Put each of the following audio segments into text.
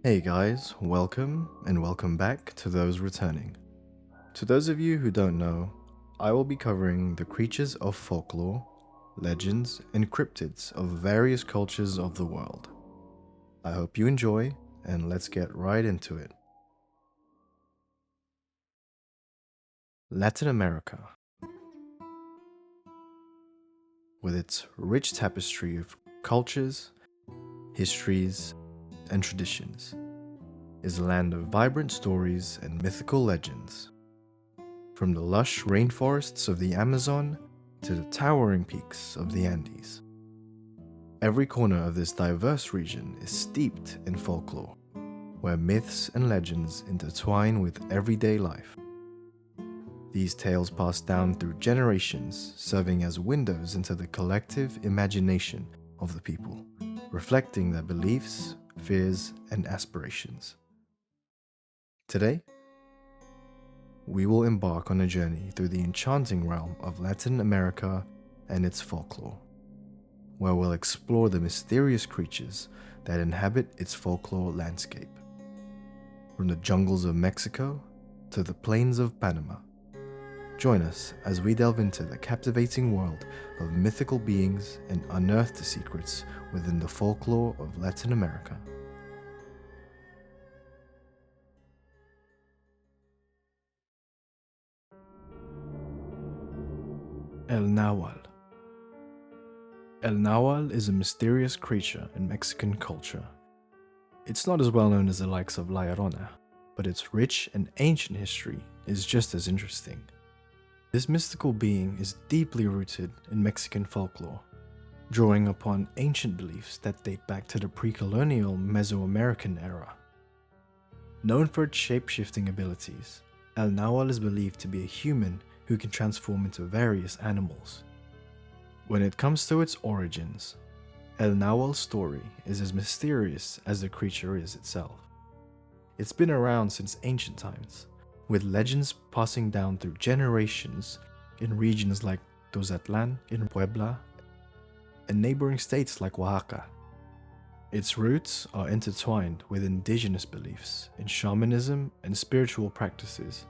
Hey guys, welcome and welcome back to those returning. To those of you who don't know, I will be covering the creatures of folklore, legends, and cryptids of various cultures of the world. I hope you enjoy, and let's get right into it. Latin America, with its rich tapestry of cultures, histories, and traditions, is a land of vibrant stories and mythical legends. From the lush rainforests of the Amazon to the towering peaks of the Andes. Every corner of this diverse region is steeped in folklore, where myths and legends intertwine with everyday life. These tales pass down through generations, serving as windows into the collective imagination of the people, reflecting their beliefs, fears, and aspirations. Today, we will embark on a journey through the enchanting realm of Latin America and its folklore, where we'll explore the mysterious creatures that inhabit its folklore landscape. From the jungles of Mexico to the plains of Panama, join us as we delve into the captivating world of mythical beings and unearth the secrets within the folklore of Latin America. El Nahual. El Nahual is a mysterious creature in Mexican culture. It's not as well known as the likes of Llorona, but its rich and ancient history is just as interesting. This mystical being is deeply rooted in Mexican folklore, drawing upon ancient beliefs that date back to the pre-colonial Mesoamerican era. Known for its shape-shifting abilities, El Nahual is believed to be a human who can transform into various animals. When it comes to its origins, El Nahual's story is as mysterious as the creature is itself. It's been around since ancient times, with legends passing down through generations in regions like Tozatlan in Puebla and neighboring states like Oaxaca. Its roots are intertwined with indigenous beliefs in shamanism and spiritual practices,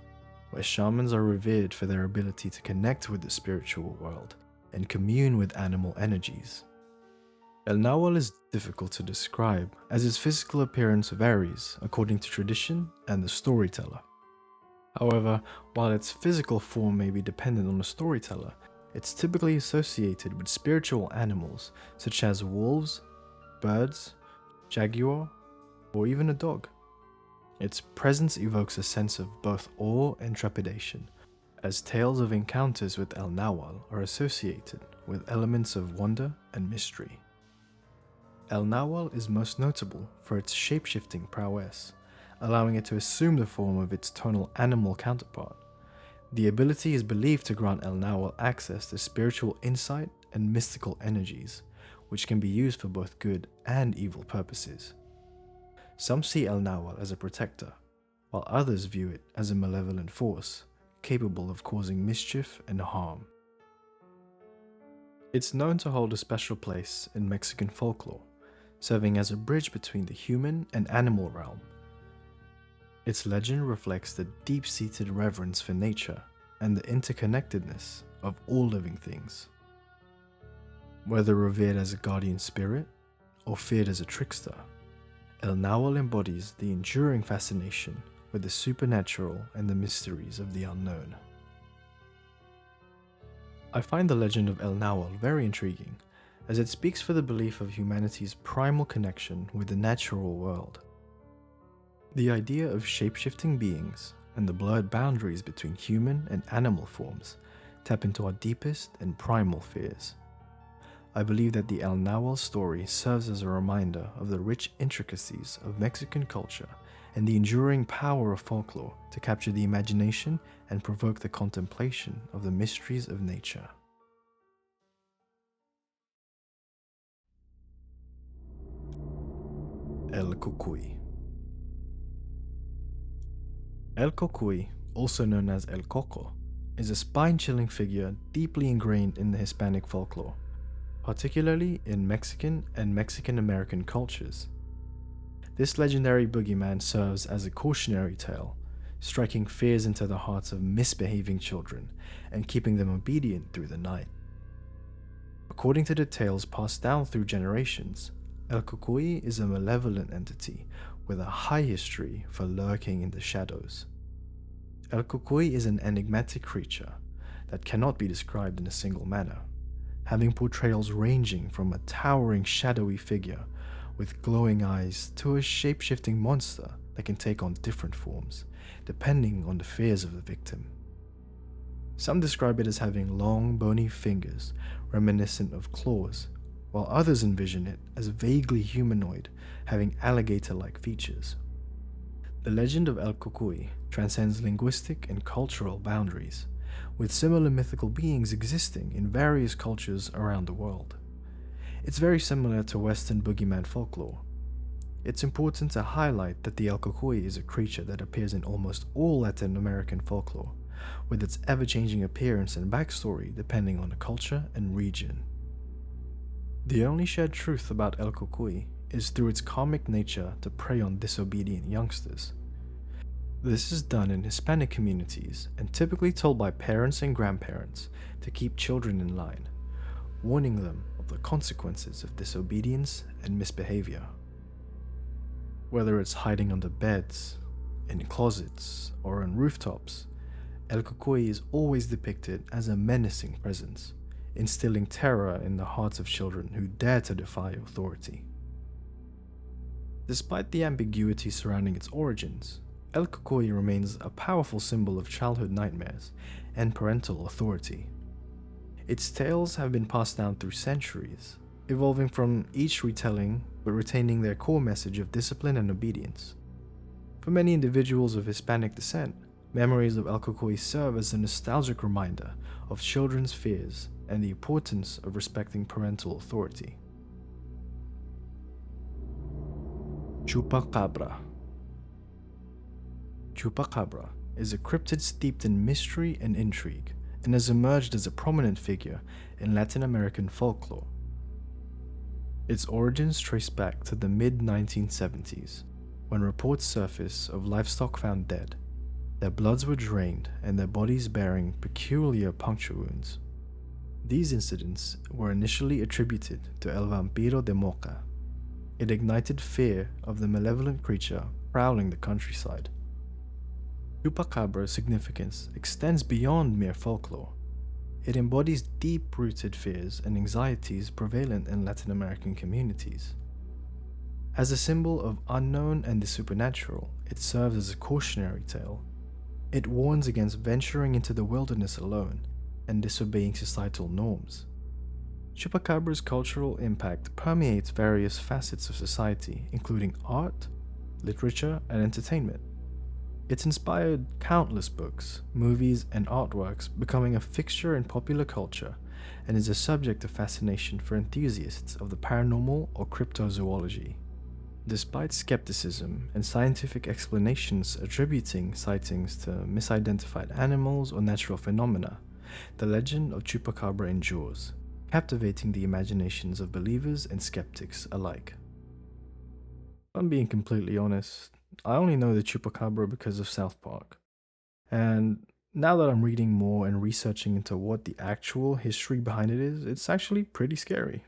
where shamans are revered for their ability to connect with the spiritual world and commune with animal energies. El Nahual is difficult to describe as its physical appearance varies according to tradition and the storyteller. However, while its physical form may be dependent on the storyteller, it's typically associated with spiritual animals such as wolves, birds, jaguar, or even a dog. Its presence evokes a sense of both awe and trepidation, as tales of encounters with El Nahual are associated with elements of wonder and mystery. El Nahual is most notable for its shape-shifting prowess, allowing it to assume the form of its tonal animal counterpart. The ability is believed to grant El Nahual access to spiritual insight and mystical energies, which can be used for both good and evil purposes. Some see El Nahual as a protector, while others view it as a malevolent force, capable of causing mischief and harm. It's known to hold a special place in Mexican folklore, serving as a bridge between the human and animal realm. Its legend reflects the deep-seated reverence for nature and the interconnectedness of all living things. Whether revered as a guardian spirit or feared as a trickster, El Nahual embodies the enduring fascination with the supernatural and the mysteries of the unknown. I find the legend of El Nahual very intriguing, as it speaks for the belief of humanity's primal connection with the natural world. The idea of shape-shifting beings and the blurred boundaries between human and animal forms tap into our deepest and primal fears. I believe that the El Nahual story serves as a reminder of the rich intricacies of Mexican culture and the enduring power of folklore to capture the imagination and provoke the contemplation of the mysteries of nature. El Cucuy. El Cucuy, also known as El Coco, is a spine-chilling figure deeply ingrained in the Hispanic folklore, particularly in Mexican and Mexican-American cultures. This legendary boogeyman serves as a cautionary tale, striking fears into the hearts of misbehaving children and keeping them obedient through the night. According to the tales passed down through generations, El Cucuy is a malevolent entity with a high history for lurking in the shadows. El Cucuy is an enigmatic creature that cannot be described in a single manner, having portrayals ranging from a towering shadowy figure with glowing eyes to a shape-shifting monster that can take on different forms, depending on the fears of the victim. Some describe it as having long, bony fingers reminiscent of claws, while others envision it as vaguely humanoid, having alligator-like features. The legend of El Cucuy transcends linguistic and cultural boundaries, with similar mythical beings existing in various cultures around the world. It's very similar to Western boogeyman folklore. It's important to highlight that the El Cucuy is a creature that appears in almost all Latin American folklore, with its ever-changing appearance and backstory depending on the culture and region. The only shared truth about El Cucuy is through its comic nature to prey on disobedient youngsters. This is done in Hispanic communities and typically told by parents and grandparents to keep children in line, warning them of the consequences of disobedience and misbehavior. Whether it's hiding under beds, in closets, or on rooftops, El Cucuy is always depicted as a menacing presence, instilling terror in the hearts of children who dare to defy authority. Despite the ambiguity surrounding its origins, El Cucuy remains a powerful symbol of childhood nightmares and parental authority. Its tales have been passed down through centuries, evolving from each retelling but retaining their core message of discipline and obedience. For many individuals of Hispanic descent, memories of El Cucuy serve as a nostalgic reminder of children's fears and the importance of respecting parental authority. Chupacabra. Chupacabra is a cryptid steeped in mystery and intrigue, and has emerged as a prominent figure in Latin American folklore. Its origins trace back to the mid-1970s, when reports surfaced of livestock found dead. Their bloods were drained and their bodies bearing peculiar puncture wounds. These incidents were initially attributed to El Vampiro de Moca. It ignited fear of the malevolent creature prowling the countryside. Chupacabra's significance extends beyond mere folklore. It embodies deep-rooted fears and anxieties prevalent in Latin American communities. As a symbol of unknown and the supernatural, it serves as a cautionary tale. It warns against venturing into the wilderness alone and disobeying societal norms. Chupacabra's cultural impact permeates various facets of society, including art, literature, and entertainment. It's inspired countless books, movies, and artworks, becoming a fixture in popular culture, and is a subject of fascination for enthusiasts of the paranormal or cryptozoology. Despite skepticism and scientific explanations attributing sightings to misidentified animals or natural phenomena, the legend of Chupacabra endures, captivating the imaginations of believers and skeptics alike. If I'm being completely honest, I only know the Chupacabra because of South Park. And now that I'm reading more and researching into what the actual history behind it is, it's actually pretty scary.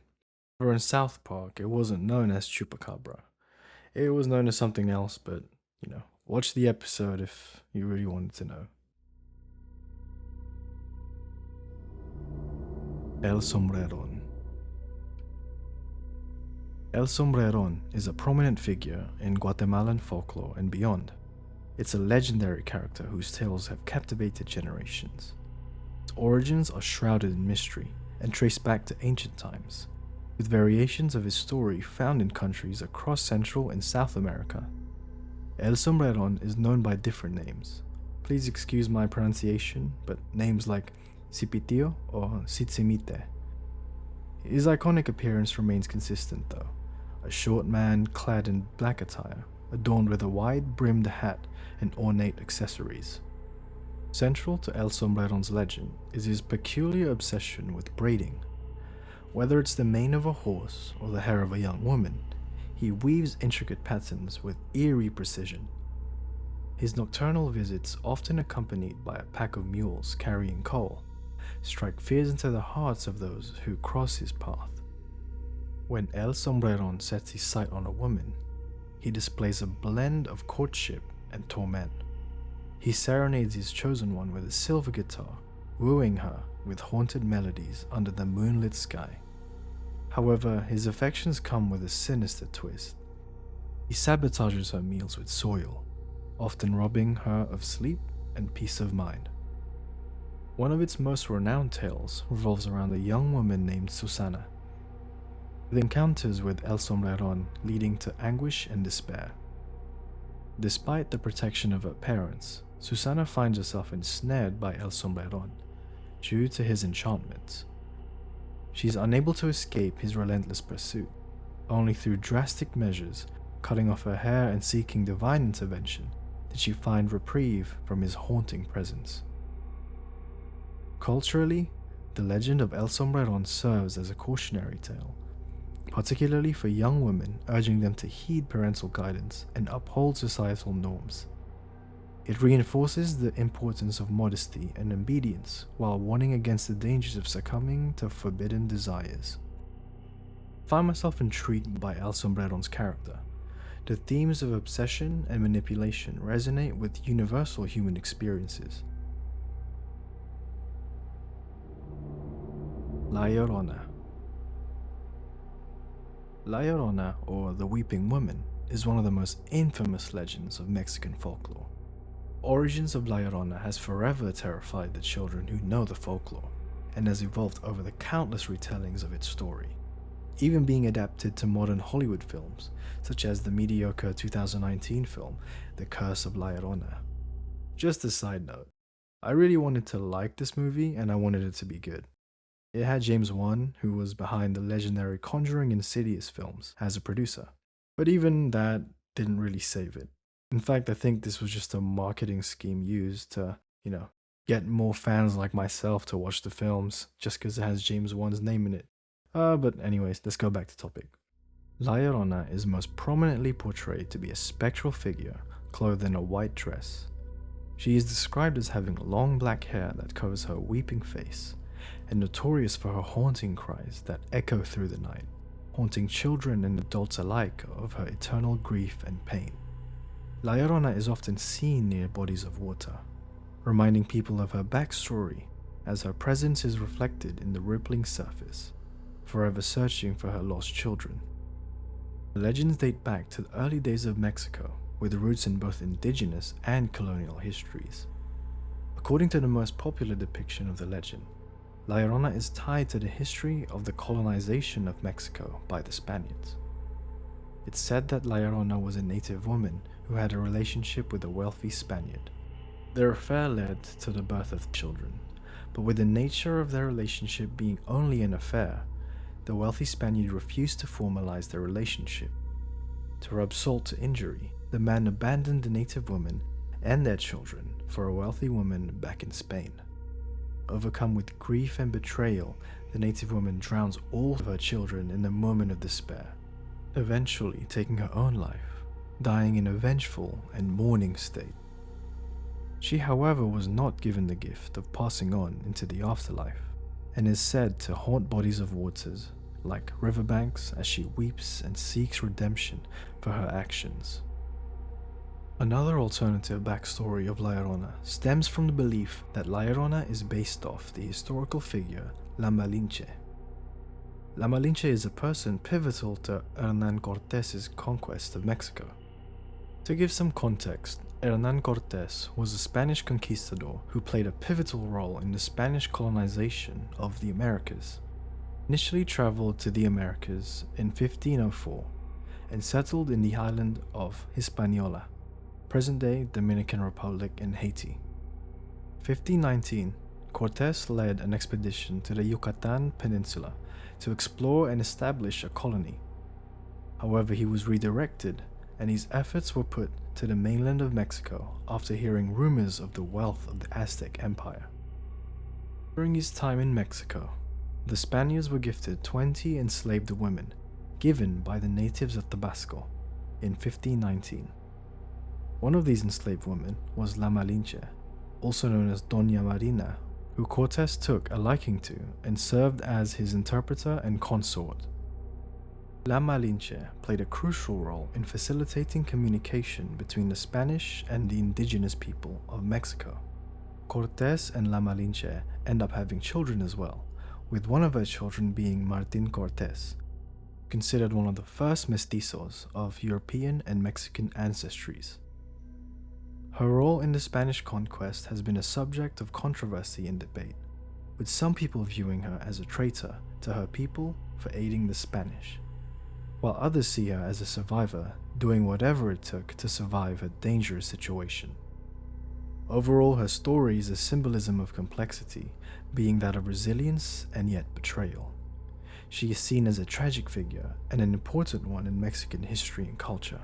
For in South Park, it wasn't known as Chupacabra. It was known as something else, but, watch the episode if you really wanted to know. El Sombrerón. El Sombreron is a prominent figure in Guatemalan folklore and beyond. It's a legendary character whose tales have captivated generations. Its origins are shrouded in mystery and trace back to ancient times, with variations of his story found in countries across Central and South America. El Sombreron is known by different names. Please excuse my pronunciation, but names like Cipitio or Sitzimite. His iconic appearance remains consistent though, a short man clad in black attire, adorned with a wide-brimmed hat and ornate accessories. Central to El Sombreron's legend is his peculiar obsession with braiding. Whether it's the mane of a horse or the hair of a young woman, he weaves intricate patterns with eerie precision. His nocturnal visits, often accompanied by a pack of mules carrying coal, strike fears into the hearts of those who cross his path. When El Sombreron sets his sight on a woman, he displays a blend of courtship and torment. He serenades his chosen one with a silver guitar, wooing her with haunted melodies under the moonlit sky. However, his affections come with a sinister twist. He sabotages her meals with soil, often robbing her of sleep and peace of mind. One of its most renowned tales revolves around a young woman named Susana, with encounters with El Sombreron leading to anguish and despair. Despite the protection of her parents, Susana finds herself ensnared by El Sombreron due to his enchantments. She is unable to escape his relentless pursuit. Only through drastic measures, cutting off her hair and seeking divine intervention, did she find reprieve from his haunting presence. Culturally, the legend of El Sombreron serves as a cautionary tale, particularly for young women, urging them to heed parental guidance and uphold societal norms. It reinforces the importance of modesty and obedience while warning against the dangers of succumbing to forbidden desires. I find myself intrigued by El Sombreron's character. The themes of obsession and manipulation resonate with universal human experiences. La Llorona. La Llorona, or the Weeping Woman, is one of the most infamous legends of Mexican folklore. Origins of La Llorona has forever terrified the children who know the folklore, and has evolved over the countless retellings of its story, even being adapted to modern Hollywood films, such as the mediocre 2019 film, The Curse of La Llorona. Just a side note, I really wanted to like this movie and I wanted it to be good. It had James Wan, who was behind the legendary Conjuring and Insidious films, as a producer, but even that didn't really save it. In fact, I think this was just a marketing scheme used to, get more fans like myself to watch the films just because it has James Wan's name in it. But anyways, let's go back to topic. La Llorona is most prominently portrayed to be a spectral figure clothed in a white dress. She is described as having long black hair that covers her weeping face, and notorious for her haunting cries that echo through the night, haunting children and adults alike of her eternal grief and pain. La Llorona is often seen near bodies of water, reminding people of her backstory as her presence is reflected in the rippling surface, forever searching for her lost children. The legends date back to the early days of Mexico, with roots in both indigenous and colonial histories. According to the most popular depiction of the legend, La Llorona is tied to the history of the colonization of Mexico by the Spaniards. It's said that La Llorona was a native woman who had a relationship with a wealthy Spaniard. Their affair led to the birth of children, but with the nature of their relationship being only an affair, the wealthy Spaniard refused to formalize their relationship. To rub salt to injury, the man abandoned the native woman and their children for a wealthy woman back in Spain. Overcome with grief and betrayal, the native woman drowns all of her children in a moment of despair, eventually taking her own life, dying in a vengeful and mourning state. She, however, was not given the gift of passing on into the afterlife, and is said to haunt bodies of waters like riverbanks as she weeps and seeks redemption for her actions. Another alternative backstory of La Llorona stems from the belief that La Llorona is based off the historical figure La Malinche. La Malinche is a person pivotal to Hernán Cortés's conquest of Mexico. To give some context, Hernán Cortés was a Spanish conquistador who played a pivotal role in the Spanish colonization of the Americas. Initially traveled to the Americas in 1504 and settled in the island of Hispaniola, present-day Dominican Republic and Haiti. 1519, Cortés led an expedition to the Yucatan Peninsula to explore and establish a colony. However, he was redirected, and his efforts were put to the mainland of Mexico after hearing rumors of the wealth of the Aztec Empire. During his time in Mexico, the Spaniards were gifted 20 enslaved women, given by the natives of Tabasco in 1519. One of these enslaved women was La Malinche, also known as Doña Marina, who Cortes took a liking to and served as his interpreter and consort. La Malinche played a crucial role in facilitating communication between the Spanish and the indigenous people of Mexico. Cortes and La Malinche end up having children as well, with one of her children being Martin Cortes, considered one of the first mestizos of European and Mexican ancestries. Her role in the Spanish conquest has been a subject of controversy and debate, with some people viewing her as a traitor to her people for aiding the Spanish, while others see her as a survivor doing whatever it took to survive a dangerous situation. Overall, her story is a symbolism of complexity, being that of resilience and yet betrayal. She is seen as a tragic figure and an important one in Mexican history and culture.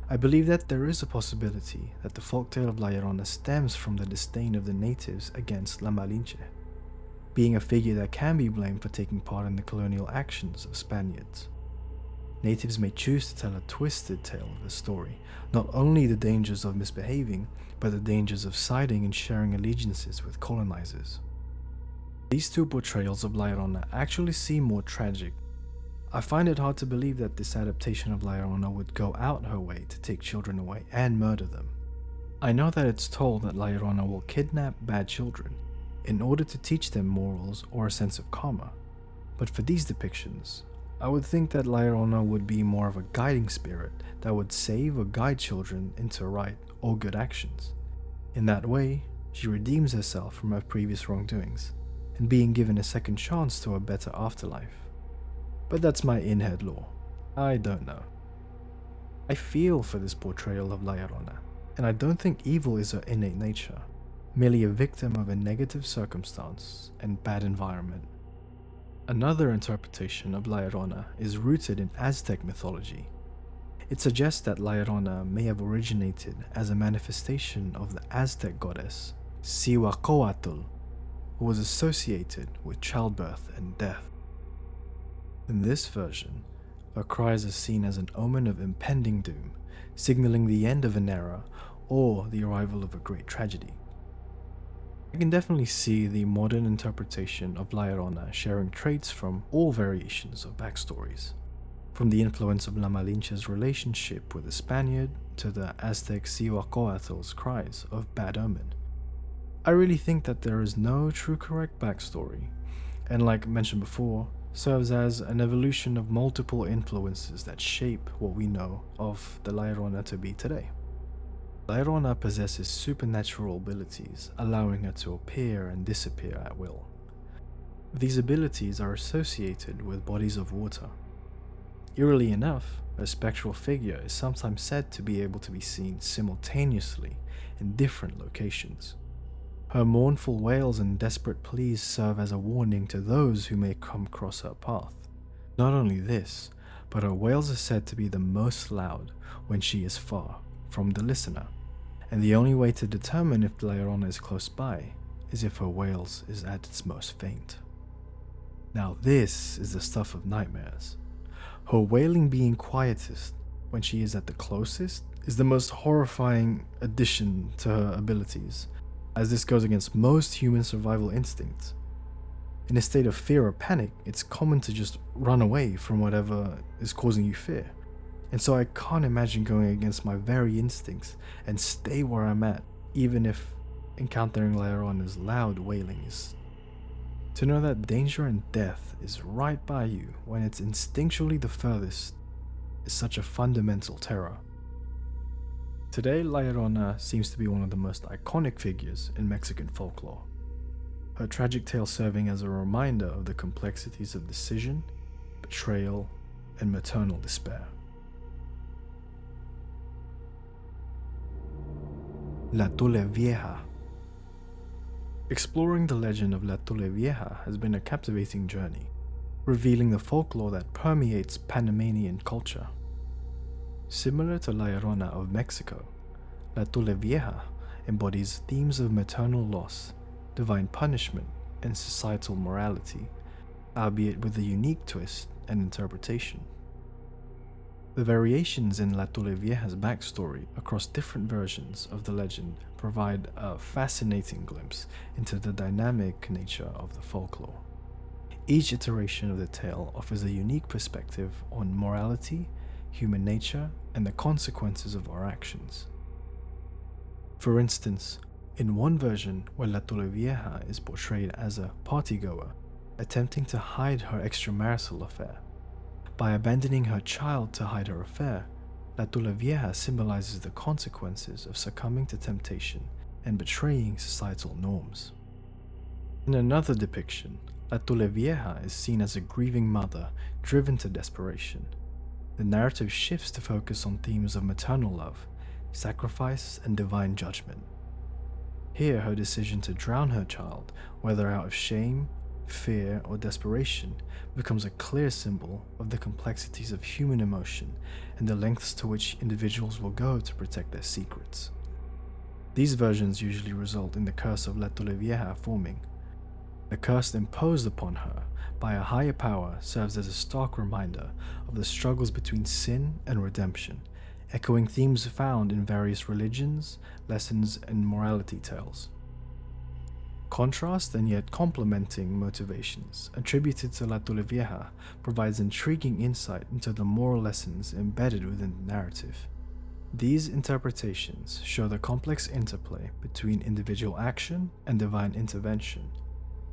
I believe that there is a possibility that the folktale of La Llorona stems from the disdain of the natives against La Malinche, being a figure that can be blamed for taking part in the colonial actions of Spaniards. Natives may choose to tell a twisted tale of the story, not only the dangers of misbehaving, but the dangers of siding and sharing allegiances with colonizers. These two portrayals of La Llorona actually seem more tragic. I find it hard to believe that this adaptation of La Llorona would go out her way to take children away and murder them. I know that it's told that La Llorona will kidnap bad children in order to teach them morals or a sense of karma, but for these depictions, I would think that La Llorona would be more of a guiding spirit that would save or guide children into right or good actions. In that way, she redeems herself from her previous wrongdoings and being given a second chance to a better afterlife. But that's my in-head lore. I don't know. I feel for this portrayal of La Llorona, and I don't think evil is her innate nature, merely a victim of a negative circumstance and bad environment. Another interpretation of La Llorona is rooted in Aztec mythology. It suggests that La Llorona may have originated as a manifestation of the Aztec goddess Cihuacoatl, who was associated with childbirth and death. In this version, her cries are seen as an omen of impending doom, signaling the end of an era or the arrival of a great tragedy. I can definitely see the modern interpretation of La Llorona sharing traits from all variations of backstories, from the influence of La Malinche's relationship with the Spaniard to the Aztec Cihuacoatl's cries of bad omen. I really think that there is no true correct backstory, and like mentioned before, serves as an evolution of multiple influences that shape what we know of the La Llorona to be today. La Llorona possesses supernatural abilities, allowing her to appear and disappear at will. These abilities are associated with bodies of water. Eerily enough, a spectral figure is sometimes said to be able to be seen simultaneously in different locations. Her mournful wails and desperate pleas serve as a warning to those who may come across her path. Not only this, but her wails are said to be the most loud when she is far from the listener, and the only way to determine if La Llorona is close by is if her wails is at its most faint. Now this is the stuff of nightmares. Her wailing being quietest when she is at the closest is the most horrifying addition to her abilities, as this goes against most human survival instincts. In a state of fear or panic, it's common to just run away from whatever is causing you fear. And so I can't imagine going against my very instincts and stay where I'm at, even if encountering La Llorona's loud wailing is. To know that danger and death is right by you when it's instinctually the furthest is such a fundamental terror. Today, La Llorona seems to be one of the most iconic figures in Mexican folklore, her tragic tale serving as a reminder of the complexities of decision, betrayal, and maternal despair. La Tulevieja. Exploring the legend of La Tulevieja has been a captivating journey, revealing the folklore that permeates Panamanian culture. Similar to La Llorona of Mexico, La Tulevieja embodies themes of maternal loss, divine punishment, and societal morality, albeit with a unique twist and interpretation. The variations in La Tulevieja's backstory across different versions of the legend provide a fascinating glimpse into the dynamic nature of the folklore. Each iteration of the tale offers a unique perspective on morality, human nature, and the consequences of our actions. For instance, in one version where La Tulevieja is portrayed as a partygoer attempting to hide her extramarital affair, by abandoning her child to hide her affair, La Tulevieja symbolizes the consequences of succumbing to temptation and betraying societal norms. In another depiction, La Tulevieja is seen as a grieving mother driven to desperation. The narrative shifts to focus on themes of maternal love, sacrifice, and divine judgment. Here, her decision to drown her child, whether out of shame, fear, or desperation, becomes a clear symbol of the complexities of human emotion and the lengths to which individuals will go to protect their secrets. These versions usually result in the curse of La Tulevieja forming. The curse imposed upon her by a higher power serves as a stark reminder of the struggles between sin and redemption, echoing themes found in various religions, lessons, and morality tales. Contrast and yet complementing motivations attributed to La Tulevieja provides intriguing insight into the moral lessons embedded within the narrative. These interpretations show the complex interplay between individual action and divine intervention,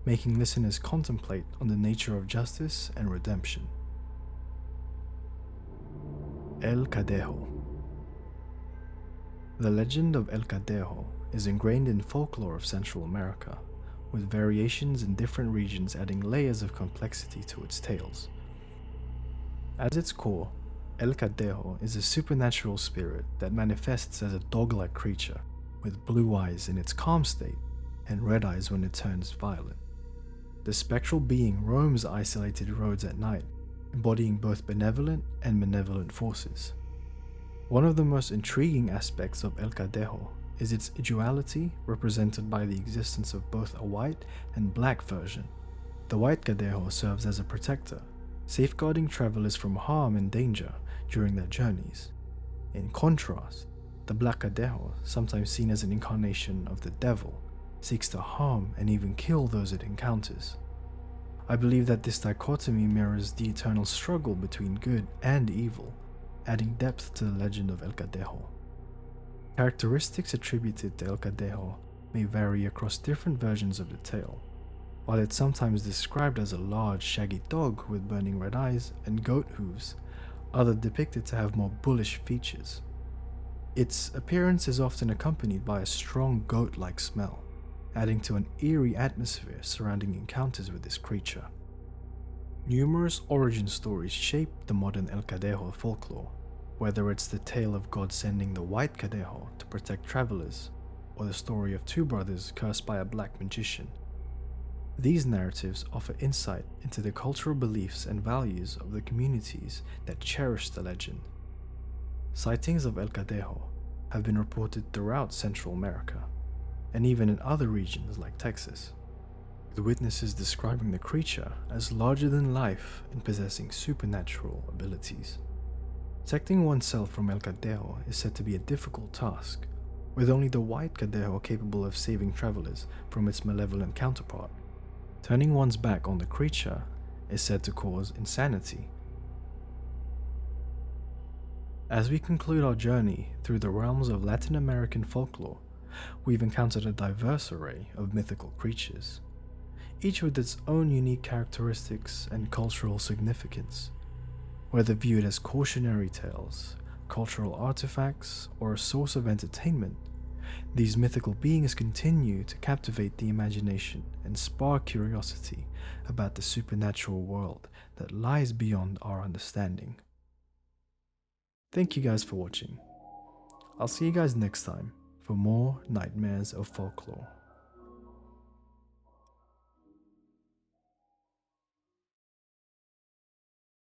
making listeners contemplate on the nature of justice and redemption. El Cadejo. The legend of El Cadejo is ingrained in folklore of Central America, with variations in different regions adding layers of complexity to its tales. At its core, El Cadejo is a supernatural spirit that manifests as a dog-like creature, with blue eyes in its calm state and red eyes when it turns violent. The spectral being roams isolated roads at night, embodying both benevolent and malevolent forces. One of the most intriguing aspects of El Cadejo is its duality, represented by the existence of both a white and black version. The white Cadejo serves as a protector, safeguarding travelers from harm and danger during their journeys. In contrast, the black Cadejo, sometimes seen as an incarnation of the devil, seeks to harm and even kill those it encounters. I believe that this dichotomy mirrors the eternal struggle between good and evil, adding depth to the legend of El Cadejo. Characteristics attributed to El Cadejo may vary across different versions of the tale. While it's sometimes described as a large, shaggy dog with burning red eyes and goat hooves, others depict it to have more bullish features. Its appearance is often accompanied by a strong goat-like smell, adding to an eerie atmosphere surrounding encounters with this creature. Numerous origin stories shape the modern El Cadejo folklore, whether it's the tale of God sending the white Cadejo to protect travelers, or the story of two brothers cursed by a black magician. These narratives offer insight into the cultural beliefs and values of the communities that cherish the legend. Sightings of El Cadejo have been reported throughout Central America, and even in other regions like Texas, with witnesses describing the creature as larger than life and possessing supernatural abilities. Protecting oneself from El Cadejo is said to be a difficult task, with only the white Cadejo capable of saving travelers from its malevolent counterpart. Turning one's back on the creature is said to cause insanity. As we conclude our journey through the realms of Latin American folklore, we've encountered a diverse array of mythical creatures, each with its own unique characteristics and cultural significance. Whether viewed as cautionary tales, cultural artifacts, or a source of entertainment, these mythical beings continue to captivate the imagination and spark curiosity about the supernatural world that lies beyond our understanding. Thank you guys for watching. I'll see you guys next time for more Nightmares of Folklore.